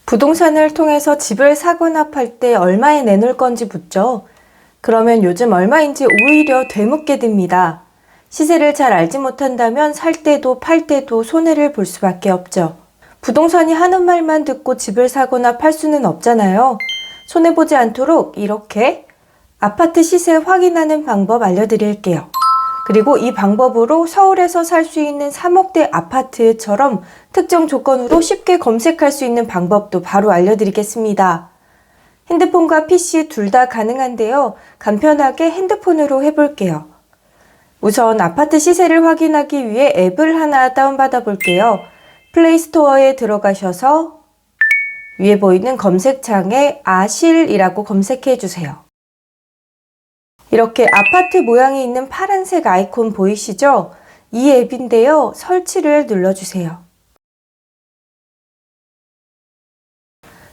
부동산을 통해서 집을 사거나 팔 때 얼마에 내놓을 건지 묻죠. 그러면 요즘 얼마인지 오히려 되묻게 됩니다. 시세를 잘 알지 못한다면 살 때도 팔 때도 손해를 볼 수밖에 없죠. 부동산이 하는 말만 듣고 집을 사거나 팔 수는 없잖아요. 손해보지 않도록 이렇게 아파트 시세 확인하는 방법 알려드릴게요. 그리고 이 방법으로 서울에서 살 수 있는 3억대 아파트처럼 특정 조건으로 쉽게 검색할 수 있는 방법도 바로 알려드리겠습니다. 핸드폰과 PC 둘 다 가능한데요. 간편하게 핸드폰으로 해볼게요. 우선 아파트 시세를 확인하기 위해 앱을 하나 다운받아 볼게요. 플레이스토어에 들어가셔서 위에 보이는 검색창에 아실이라고 검색해 주세요. 이렇게 아파트 모양이 있는 파란색 아이콘 보이시죠? 이 앱인데요. 설치를 눌러주세요.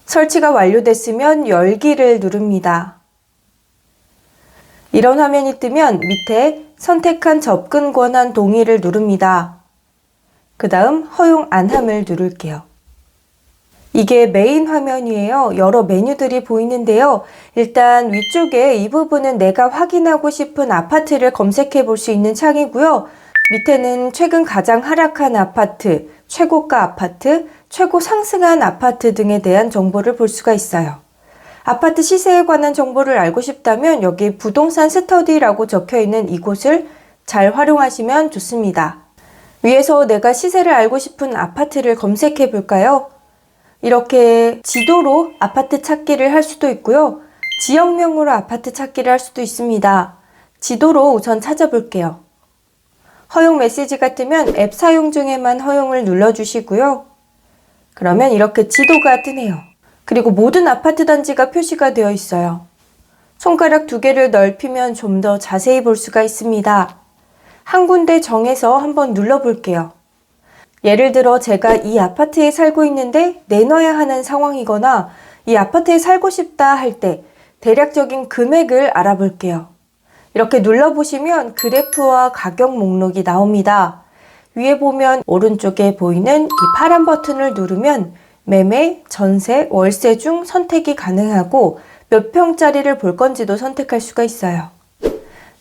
설치가 완료됐으면 열기를 누릅니다. 이런 화면이 뜨면 밑에 선택한 접근 권한 동의를 누릅니다. 그 다음 허용 안함을 누를게요. 이게 메인 화면이에요. 여러 메뉴들이 보이는데요. 일단 위쪽에 이 부분은 내가 확인하고 싶은 아파트를 검색해 볼 수 있는 창이고요. 밑에는 최근 가장 하락한 아파트, 최고가 아파트, 최고 상승한 아파트 등에 대한 정보를 볼 수가 있어요. 아파트 시세에 관한 정보를 알고 싶다면 여기 부동산 스터디라고 적혀 있는 이곳을 잘 활용하시면 좋습니다. 위에서 내가 시세를 알고 싶은 아파트를 검색해 볼까요? 이렇게 지도로 아파트 찾기를 할 수도 있고요. 지역명으로 아파트 찾기를 할 수도 있습니다. 지도로 우선 찾아볼게요. 허용 메시지가 뜨면 앱 사용 중에만 허용을 눌러주시고요. 그러면 이렇게 지도가 뜨네요. 그리고 모든 아파트 단지가 표시가 되어 있어요. 손가락 2개를 넓히면 좀 더 자세히 볼 수가 있습니다. 한 군데 정해서 한번 눌러볼게요. 예를 들어 제가 이 아파트에 살고 있는데 내놔야 하는 상황이거나 이 아파트에 살고 싶다 할 때 대략적인 금액을 알아볼게요. 이렇게 눌러보시면 그래프와 가격 목록이 나옵니다. 위에 보면 오른쪽에 보이는 이 파란 버튼을 누르면 매매, 전세, 월세 중 선택이 가능하고 몇 평짜리를 볼 건지도 선택할 수가 있어요.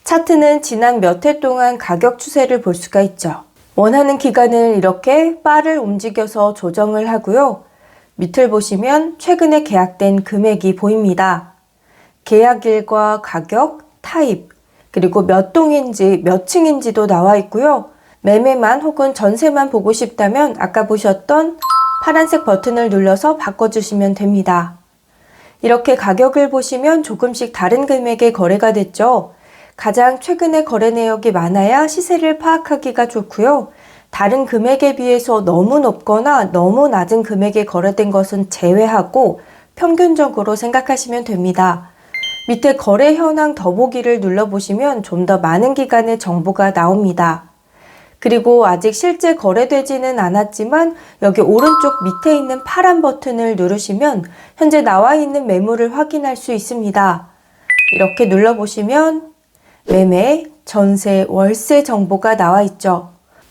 차트는 지난 몇 해 동안 가격 추세를 볼 수가 있죠. 원하는 기간을 이렇게 바를 움직여서 조정을 하고요. 밑을 보시면 최근에 계약된 금액이 보입니다. 계약일과 가격, 타입, 그리고 몇 동인지 몇 층인지도 나와 있고요. 매매만 혹은 전세만 보고 싶다면 아까 보셨던 파란색 버튼을 눌러서 바꿔주시면 됩니다. 이렇게 가격을 보시면 조금씩 다른 금액의 거래가 됐죠. 가장 최근에 거래 내역이 많아야 시세를 파악하기가 좋고요. 다른 금액에 비해서 너무 높거나 너무 낮은 금액에 거래된 것은 제외하고 평균적으로 생각하시면 됩니다. 밑에 거래 현황 더보기를 눌러보시면 좀 더 많은 기간의 정보가 나옵니다. 그리고 아직 실제 거래되지는 않았지만 여기 오른쪽 밑에 있는 파란 버튼을 누르시면 현재 나와 있는 매물을 확인할 수 있습니다. 이렇게 눌러보시면 매매, 전세, 월세 정보가 나와 있죠.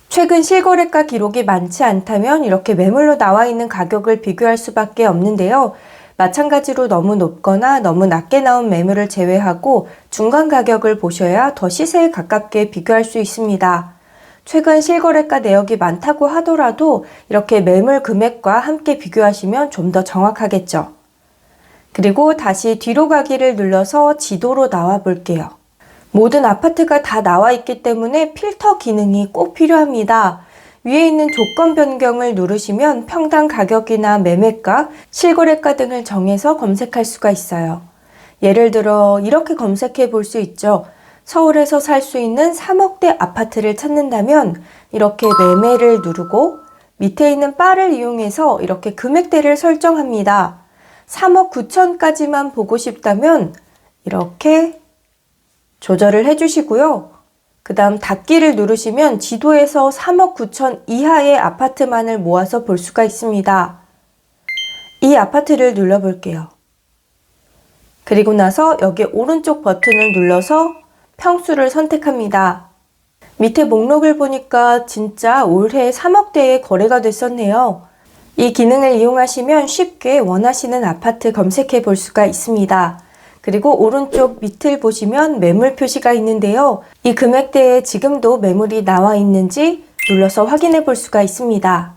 최근 실거래가 기록이 많지 않다면 이렇게 매물로 나와 있는 가격을 비교할 수밖에 없는데요. 마찬가지로 너무 높거나 너무 낮게 나온 매물을 제외하고 중간 가격을 보셔야 더 시세에 가깝게 비교할 수 있습니다. 최근 실거래가 내역이 많다고 하더라도 이렇게 매물 금액과 함께 비교하시면 좀 더 정확하겠죠. 그리고 다시 뒤로 가기를 눌러서 지도로 나와 볼게요. 모든 아파트가 다 나와 있기 때문에 필터 기능이 꼭 필요합니다. 위에 있는 조건 변경을 누르시면 평당 가격이나 매매가, 실거래가 등을 정해서 검색할 수가 있어요. 예를 들어 이렇게 검색해 볼 수 있죠. 서울에서 살 수 있는 3억대 아파트를 찾는다면 이렇게 매매를 누르고 밑에 있는 바를 이용해서 이렇게 금액대를 설정합니다. 3억 9천까지만 보고 싶다면 이렇게 조절을 해주시고요. 그 다음 닫기를 누르시면 지도에서 3억 9천 이하의 아파트만을 모아서 볼 수가 있습니다. 이 아파트를 눌러볼게요. 그리고 나서 여기 오른쪽 버튼을 눌러서 평수를 선택합니다. 밑에 목록을 보니까 진짜 올해 3억대의 거래가 됐었네요. 이 기능을 이용하시면 쉽게 원하시는 아파트 검색해 볼 수가 있습니다. 그리고 오른쪽 밑을 보시면 매물 표시가 있는데요. 이 금액대에 지금도 매물이 나와 있는지 눌러서 확인해 볼 수가 있습니다.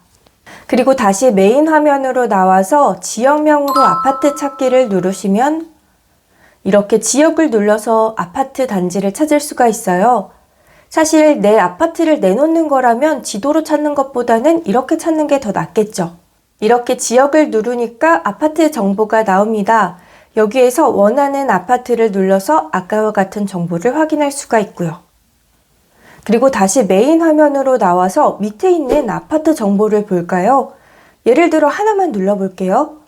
그리고 다시 메인 화면으로 나와서 지역명으로 아파트 찾기를 누르시면 이렇게 지역을 눌러서 아파트 단지를 찾을 수가 있어요. 사실 내 아파트를 내놓는 거라면 지도로 찾는 것보다는 이렇게 찾는 게 더 낫겠죠. 이렇게 지역을 누르니까 아파트 정보가 나옵니다. 여기에서 원하는 아파트를 눌러서 아까와 같은 정보를 확인할 수가 있고요. 그리고 다시 메인 화면으로 나와서 밑에 있는 아파트 정보를 볼까요? 예를 들어 하나만 눌러볼게요.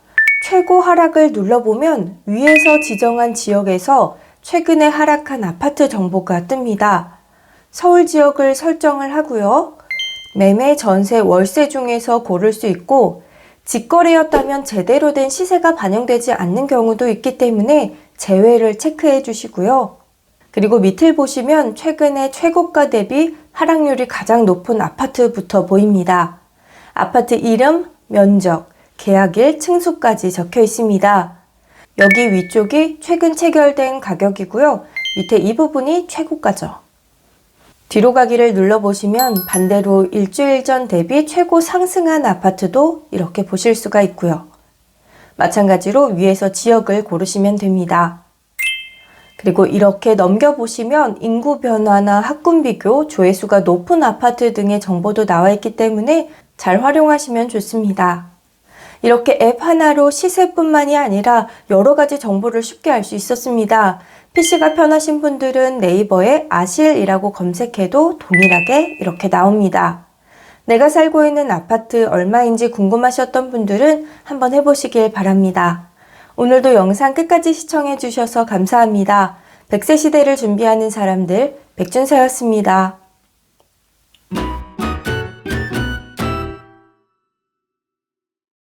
최고 하락을 눌러보면 위에서 지정한 지역에서 최근에 하락한 아파트 정보가 뜹니다. 서울 지역을 설정을 하고요. 매매, 전세, 월세 중에서 고를 수 있고 직거래였다면 제대로 된 시세가 반영되지 않는 경우도 있기 때문에 제외를 체크해 주시고요. 그리고 밑을 보시면 최근에 최고가 대비 하락률이 가장 높은 아파트부터 보입니다. 아파트 이름, 면적, 계약일, 층수까지 적혀 있습니다. 여기 위쪽이 최근 체결된 가격이고요. 밑에 이 부분이 최고가죠. 뒤로 가기를 눌러보시면 반대로 일주일 전 대비 최고 상승한 아파트도 이렇게 보실 수가 있고요. 마찬가지로 위에서 지역을 고르시면 됩니다. 그리고 이렇게 넘겨보시면 인구 변화나 학군 비교, 조회수가 높은 아파트 등의 정보도 나와 있기 때문에 잘 활용하시면 좋습니다. 이렇게 앱 하나로 시세뿐만이 아니라 여러 가지 정보를 쉽게 알 수 있었습니다. PC가 편하신 분들은 네이버에 아실이라고 검색해도 동일하게 이렇게 나옵니다. 내가 살고 있는 아파트 얼마인지 궁금하셨던 분들은 한번 해보시길 바랍니다. 오늘도 영상 끝까지 시청해 주셔서 감사합니다. 100세 시대를 준비하는 사람들 백준서였습니다.